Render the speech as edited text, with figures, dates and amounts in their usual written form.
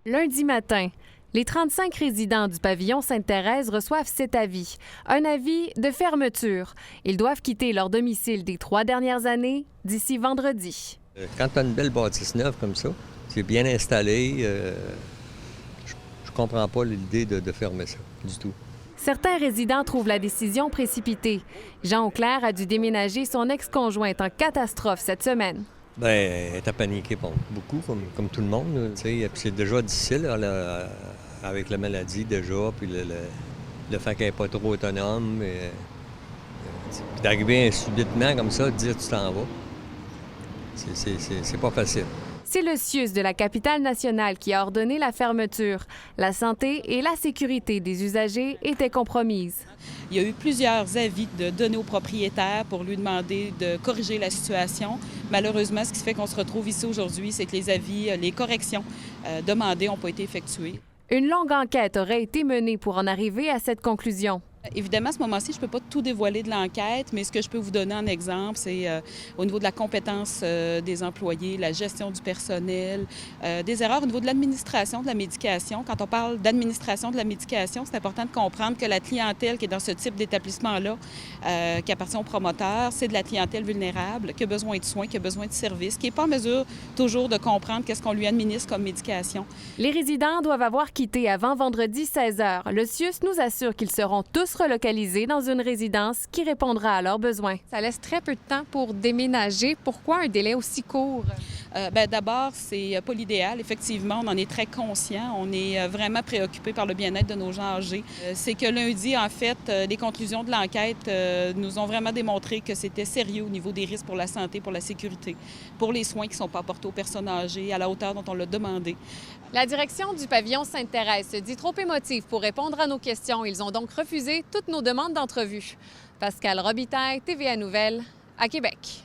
Lundi matin, les 35 résidents du pavillon Sainte-Thérèse reçoivent cet avis, un avis de fermeture. Ils doivent quitter leur domicile des 3 dernières années d'ici vendredi. Quand tu as une belle bâtisse neuve comme ça, c'est bien installé, je comprends pas l'idée de fermer ça du tout. Certains résidents trouvent la décision précipitée. Jean Auclair a dû déménager son ex-conjointe en catastrophe cette semaine. Bien, elle est à paniquer beaucoup, comme tout le monde. Puis c'est déjà difficile là, avec la maladie déjà, puis le fait qu'elle n'est pas trop autonome. Puis d'arriver subitement comme ça, de dire tu t'en vas, c'est pas facile. C'est le CIUS de la capitale nationale qui a ordonné la fermeture. La santé et la sécurité des usagers étaient compromises. Il y a eu plusieurs avis de donner au propriétaire pour lui demander de corriger la situation. Malheureusement, ce qui fait qu'on se retrouve ici aujourd'hui, c'est que les avis, les corrections demandées n'ont pas été effectuées. Une longue enquête aurait été menée pour en arriver à cette conclusion. Évidemment, à ce moment-ci, je ne peux pas tout dévoiler de l'enquête, mais ce que je peux vous donner en exemple, c'est au niveau de la compétence des employés, la gestion du personnel, des erreurs au niveau de l'administration de la médication. Quand on parle d'administration de la médication, c'est important de comprendre que la clientèle qui est dans ce type d'établissement-là, qui appartient aux promoteurs, c'est de la clientèle vulnérable, qui a besoin de soins, qui a besoin de services, qui n'est pas en mesure toujours de comprendre qu'est-ce qu'on lui administre comme médication. Les résidents doivent avoir quitté avant vendredi 16h. Le CIUS nous assure qu'ils seront tous relocalisés dans une résidence qui répondra à leurs besoins. Ça laisse très peu de temps pour déménager. Pourquoi un délai aussi court? D'abord, c'est pas l'idéal. Effectivement, on en est très conscient. On est vraiment préoccupé par le bien-être de nos gens âgés. C'est que lundi, en fait, les conclusions de l'enquête nous ont vraiment démontré que c'était sérieux au niveau des risques pour la santé, pour la sécurité, pour les soins qui ne sont pas apportés aux personnes âgées à la hauteur dont on l'a demandé. La direction du pavillon Sainte-Thérèse se dit trop émotive pour répondre à nos questions. Ils ont donc refusé toutes nos demandes d'entrevue. Pascale Robitaille, TVA Nouvelles, à Québec.